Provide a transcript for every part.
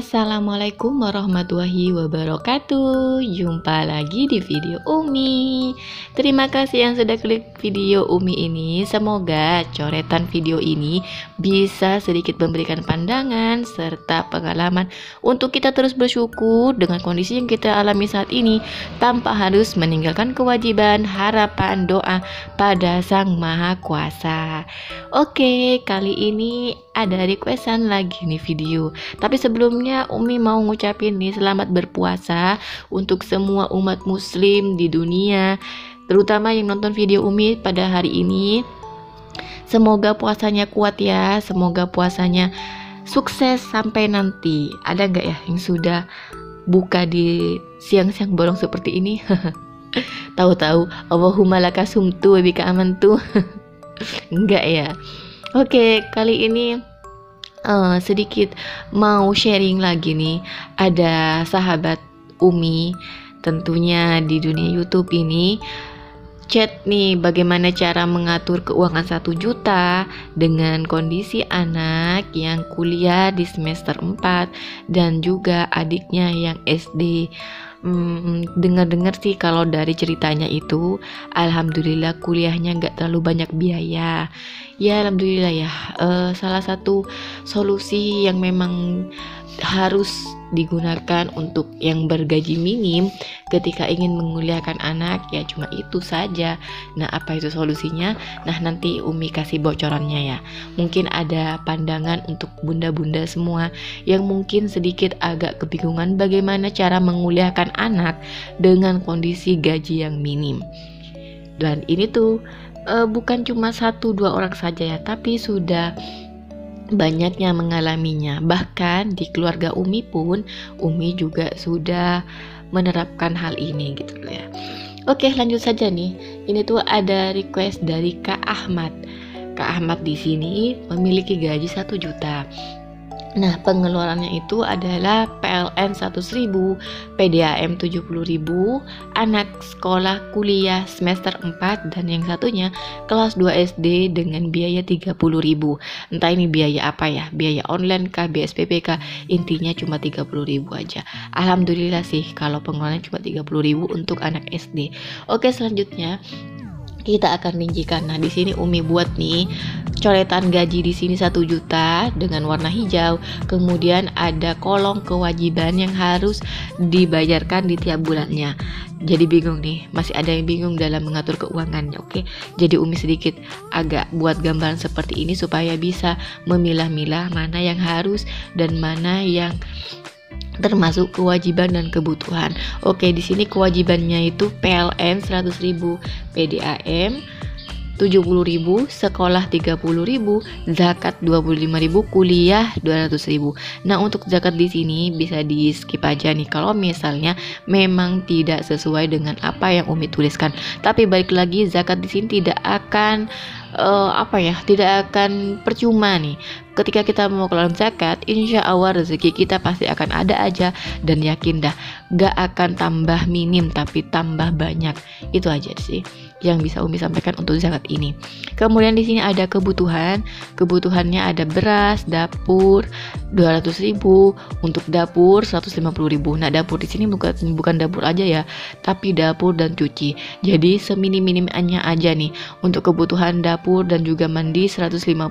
Assalamualaikum warahmatullahi wabarakatuh. Jumpa lagi di video Umi. Terima kasih yang sudah klik video Umi ini. Semoga coretan video ini bisa sedikit memberikan pandangan serta pengalaman untuk kita terus bersyukur dengan kondisi yang kita alami saat ini, tanpa harus meninggalkan kewajiban, harapan, doa pada Sang Maha Kuasa. Oke, kali ini ada requestan lagi nih video. Tapi sebelumnya Umi mau ngucapin nih selamat berpuasa untuk semua umat muslim di dunia, terutama yang nonton video Umi pada hari ini. Semoga puasanya kuat ya, semoga puasanya sukses sampai nanti. Ada nggak ya yang sudah buka di siang-siang bolong seperti ini? Tahu-tahu Allahumma lakasumtu wa bika amantu. Enggak ya. Oke, kali ini sedikit mau sharing lagi nih. Ada sahabat Umi tentunya di dunia YouTube ini chat nih bagaimana cara mengatur keuangan 1 juta dengan kondisi anak yang kuliah di semester 4 dan juga adiknya yang SD. Dengar-dengar sih kalau dari ceritanya itu alhamdulillah kuliahnya nggak terlalu banyak biaya ya, alhamdulillah ya. Salah satu solusi yang memang harus digunakan untuk yang bergaji minim ketika ingin menguliahkan anak ya cuma itu saja. Nah, apa itu solusinya? Nah, nanti Umi kasih bocorannya ya. Mungkin ada pandangan untuk bunda-bunda semua yang mungkin sedikit agak kebingungan bagaimana cara menguliahkan anak dengan kondisi gaji yang minim. Dan ini tuh bukan cuma 1-2 orang saja ya, tapi sudah banyak yang mengalaminya. Bahkan di keluarga Umi pun Umi juga sudah menerapkan hal ini gitu ya. Oke, lanjut saja nih. Ini tuh ada request dari Kak Ahmad. Kak Ahmad di sini memiliki gaji 1 juta. Nah, pengeluarannya itu adalah PLN 100.000, PDAM 70.000, anak sekolah kuliah semester 4, dan yang satunya kelas 2 SD dengan biaya 30.000. Entah ini biaya apa ya, biaya online kah, BSPP kah, intinya cuma 30.000 aja. Alhamdulillah sih kalau pengeluarannya cuma 30.000 untuk anak SD. Oke, selanjutnya kita akan rincikan. Nah, di sini Umi buat nih coretan gaji di sini 1 juta dengan warna hijau. Kemudian ada kolom kewajiban yang harus dibayarkan di tiap bulannya. Jadi bingung nih, masih ada yang bingung dalam mengatur keuangannya. Oke, jadi Umi sedikit agak buat gambaran seperti ini supaya bisa memilah-milah mana yang harus dan mana yang termasuk kewajiban dan kebutuhan. Oke, di sini kewajibannya itu PLN 100.000, PDAM 70.000, sekolah 30.000, zakat 25.000, kuliah 200.000. Nah, untuk zakat di sini bisa di skip aja nih kalau misalnya memang tidak sesuai dengan apa yang Umi tuliskan. Tapi balik lagi, zakat di sini tidak akan tidak akan percuma nih. Ketika kita mau keluar zakat, insya Allah rezeki kita pasti akan ada aja, dan yakin dah gak akan tambah minim tapi tambah banyak. Itu aja sih yang bisa Umi sampaikan untuk zakat ini. Kemudian di sini ada kebutuhan. Kebutuhannya ada beras, dapur 200.000, untuk dapur 150.000. Nah, dapur di sini bukan dapur aja ya, tapi dapur dan cuci. Jadi seminim-minimnya aja nih untuk kebutuhan dapur dan juga mandi 150.000.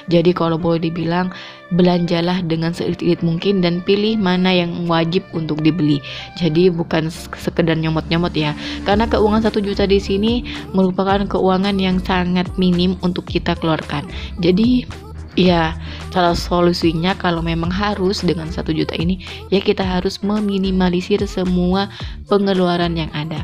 Jadi kalau boleh dibilang belanjalah dengan seirit-irit mungkin dan pilih mana yang wajib untuk dibeli. Jadi bukan sekedar nyomot-nyomot ya. Karena keuangan 1 juta di sini merupakan keuangan yang sangat minim untuk kita keluarkan. Jadi ya, salah solusinya kalau memang harus dengan 1 juta ini ya kita harus meminimalisir semua pengeluaran yang ada.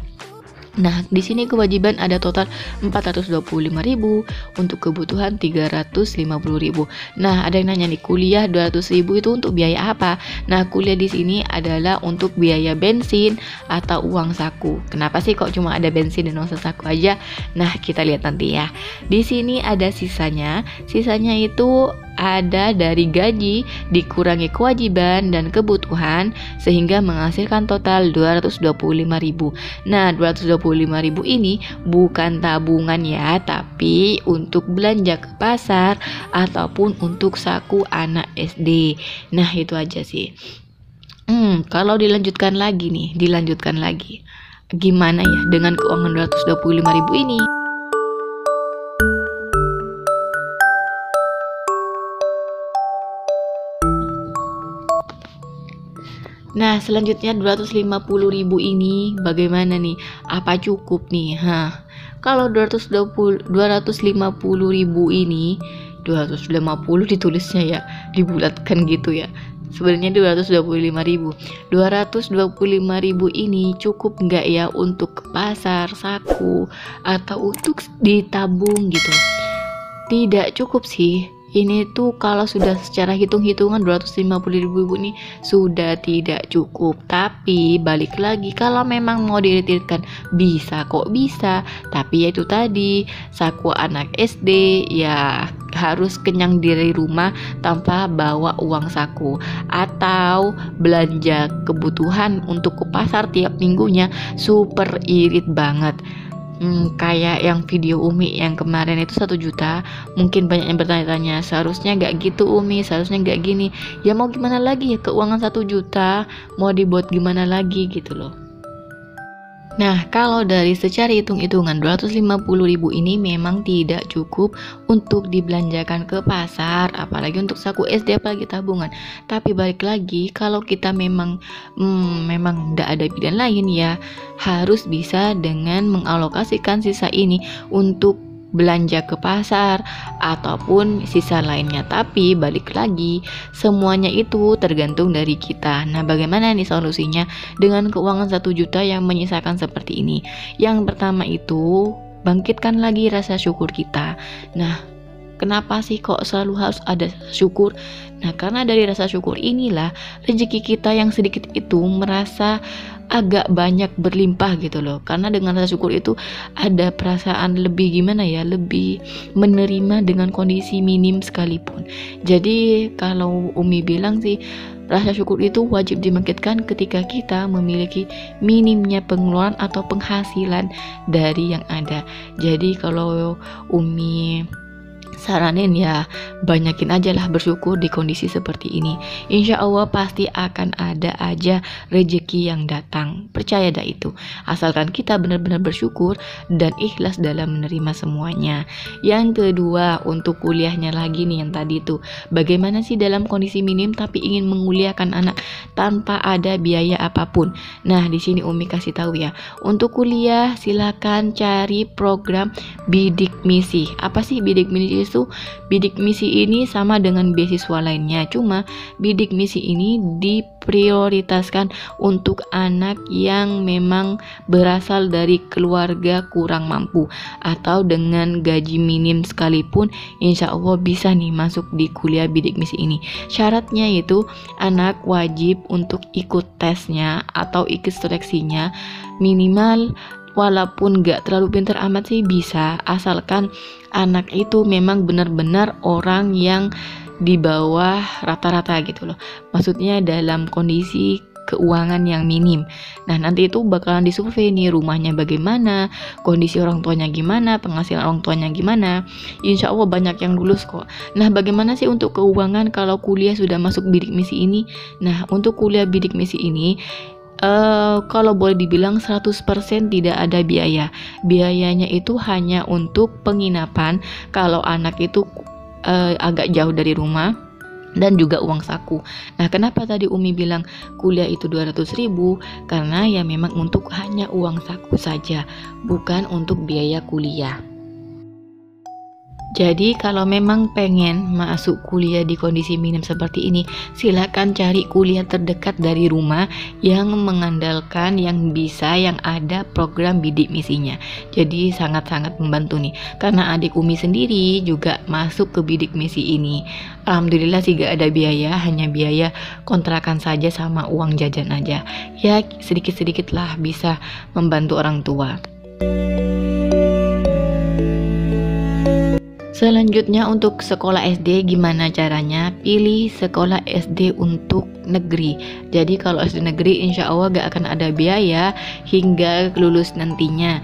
Nah, di sini kewajiban ada total 425.000, untuk kebutuhan 350.000. Nah, ada yang nanya nih, kuliah 200.000 itu untuk biaya apa? Nah, kuliah di sini adalah untuk biaya bensin atau uang saku. Kenapa sih kok cuma ada bensin dan uang saku aja? Nah, kita lihat nanti ya. Di sini ada sisanya. Sisanya itu ada dari gaji dikurangi kewajiban dan kebutuhan sehingga menghasilkan total 225.000. Nah, 225.000 ini bukan tabungan ya, tapi untuk belanja ke pasar ataupun untuk saku anak SD. Nah, itu aja sih. Kalau dilanjutkan lagi. Gimana ya dengan keuangan 225.000 ini? Nah, selanjutnya 250.000 ini bagaimana nih? Apa cukup nih? Kalau 250.000 ini 250 ditulisnya ya, dibulatkan gitu ya. Sebenarnya 225.000. 225.000 ini cukup nggak ya untuk ke pasar, saku, atau untuk ditabung gitu? Tidak cukup sih. Ini tuh kalau sudah secara hitung-hitungan 250.000 ini sudah tidak cukup. Tapi balik lagi, kalau memang mau diretirkan bisa kok bisa. Tapi ya itu tadi, saku anak SD ya harus kenyang dari rumah tanpa bawa uang saku, atau belanja kebutuhan untuk ke pasar tiap minggunya super irit banget. Kayak yang video Umi yang kemarin itu 1 juta, mungkin banyak yang bertanya-tanya, seharusnya nggak gitu Umi, seharusnya nggak gini. Ya mau gimana lagi ya, keuangan 1 juta mau dibuat gimana lagi gitu loh. Nah, kalau dari secara hitung-hitungan 250.000 ini memang tidak cukup untuk dibelanjakan ke pasar, apalagi untuk saku SD, apalagi tabungan. Tapi balik lagi, kalau kita memang tidak ada pilihan lain ya, harus bisa dengan mengalokasikan sisa ini untuk belanja ke pasar ataupun sisa lainnya. Tapi balik lagi, semuanya itu tergantung dari kita. Nah, bagaimana nih solusinya dengan keuangan 1 juta yang menyisakan seperti ini? Yang pertama itu, bangkitkan lagi rasa syukur kita. Nah, kenapa sih kok selalu harus ada syukur? Nah, karena dari rasa syukur inilah rezeki kita yang sedikit itu merasa agak banyak berlimpah gitu loh. Karena dengan rasa syukur itu ada perasaan lebih lebih menerima dengan kondisi minim sekalipun. Jadi kalau Umi bilang sih, rasa syukur itu wajib dibangkitkan ketika kita memiliki minimnya pengeluaran atau penghasilan dari yang ada. Jadi kalau Umi saranin ya, banyakin aja lah bersyukur di kondisi seperti ini. Insya Allah pasti akan ada aja rezeki yang datang. Percaya dah itu. Asalkan kita benar-benar bersyukur dan ikhlas dalam menerima semuanya. Yang kedua, untuk kuliahnya lagi nih yang tadi tuh. Bagaimana sih dalam kondisi minim tapi ingin menguliahkan anak tanpa ada biaya apapun? Nah, di sini Umi kasih tahu ya. Untuk kuliah silakan cari program bidik misi. Apa sih bidik misi? Bidik misi ini sama dengan beasiswa lainnya, cuma bidik misi ini diprioritaskan untuk anak yang memang berasal dari keluarga kurang mampu atau dengan gaji minim sekalipun, insya Allah bisa nih masuk di kuliah bidik misi ini. Syaratnya itu anak wajib untuk ikut tesnya atau ikut seleksinya minimal. Walaupun gak terlalu pintar amat sih bisa, asalkan anak itu memang benar-benar orang yang di bawah rata-rata gitu loh. Maksudnya dalam kondisi keuangan yang minim. Nah, nanti itu bakalan disurvei nih, rumahnya bagaimana, kondisi orang tuanya gimana, penghasilan orang tuanya gimana. Insya Allah banyak yang lulus kok. Nah, bagaimana sih untuk keuangan kalau kuliah sudah masuk bidik misi ini? Nah, untuk kuliah bidik misi ini kalau boleh dibilang 100% tidak ada biaya. Biayanya itu hanya untuk penginapan kalau anak itu agak jauh dari rumah, dan juga uang saku. Nah, kenapa tadi Umi bilang kuliah itu 200.000? Karena ya memang untuk hanya uang saku saja, bukan untuk biaya kuliah. Jadi kalau memang pengen masuk kuliah di kondisi minim seperti ini, silakan cari kuliah terdekat dari rumah yang mengandalkan yang ada program bidik misinya. Jadi sangat-sangat membantu nih. Karena adik Umi sendiri juga masuk ke bidik misi ini. Alhamdulillah sih gak ada biaya, hanya biaya kontrakan saja sama uang jajan aja. Ya sedikit-sedikit lah bisa membantu orang tua. Selanjutnya untuk sekolah SD gimana caranya? Pilih sekolah SD untuk negeri. Jadi kalau SD negeri insya Allah gak akan ada biaya hingga lulus nantinya.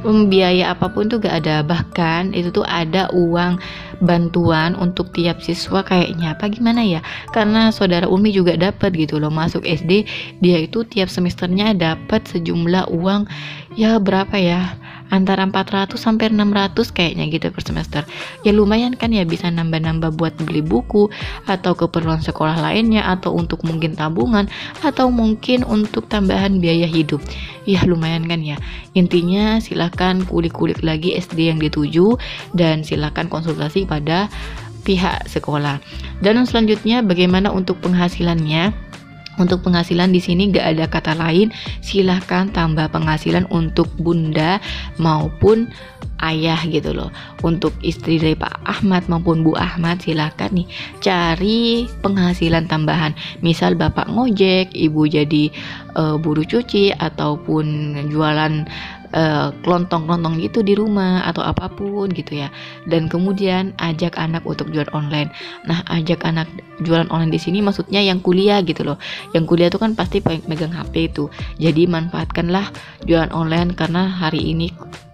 Biaya apapun tuh gak ada, bahkan itu tuh ada uang bantuan untuk tiap siswa kayaknya apa gimana ya, karena saudara Umi juga dapat gitu loh masuk SD, dia itu tiap semesternya dapat sejumlah uang ya berapa ya, antara 400 sampai 600 kayaknya gitu per semester. Ya lumayan kan ya, bisa nambah-nambah buat beli buku atau keperluan sekolah lainnya, atau untuk mungkin tabungan, atau mungkin untuk tambahan biaya hidup. Ya lumayan kan ya. Intinya silakan kulik-kulik lagi SD yang dituju dan silakan konsultasi pada pihak sekolah. Dan selanjutnya bagaimana untuk penghasilannya? Untuk penghasilan di sini gak ada kata lain, silahkan tambah penghasilan untuk bunda maupun ayah gitu loh. Untuk istri dari Pak Ahmad maupun Bu Ahmad silahkan nih cari penghasilan tambahan. Misal bapak ngojek, ibu jadi buruh cuci, ataupun jualan kelontong-kelontong gitu di rumah atau apapun gitu ya. Dan kemudian ajak anak untuk jualan online. Nah, ajak anak jualan online di sini maksudnya yang kuliah gitu loh. Yang kuliah itu kan pasti megang HP itu. Jadi manfaatkanlah jualan online, karena hari ini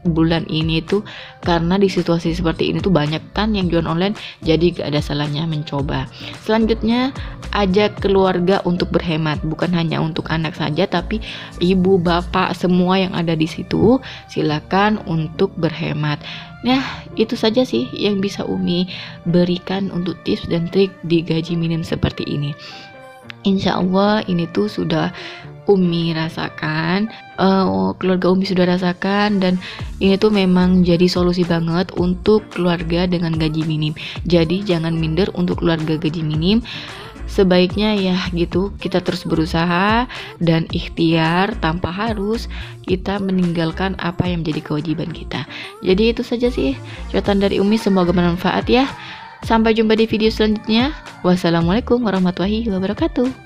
bulan ini tuh karena di situasi seperti ini tuh banyak kan yang jualan online, jadi gak ada salahnya mencoba. Selanjutnya ajak keluarga untuk berhemat, bukan hanya untuk anak saja tapi ibu, bapak, semua yang ada di situ silakan untuk berhemat. Nah, itu saja sih yang bisa Umi berikan untuk tips dan trik di gaji minim seperti ini. Insya Allah ini tuh sudah Umi rasakan, keluarga Umi sudah rasakan, dan ini tuh memang jadi solusi banget untuk keluarga dengan gaji minim. Jadi jangan minder untuk keluarga gaji minim. Sebaiknya ya gitu, kita terus berusaha dan ikhtiar tanpa harus kita meninggalkan apa yang menjadi kewajiban kita. Jadi itu saja sih catatan dari Umi, semoga bermanfaat ya. Sampai jumpa di video selanjutnya. Wassalamualaikum warahmatullahi wabarakatuh.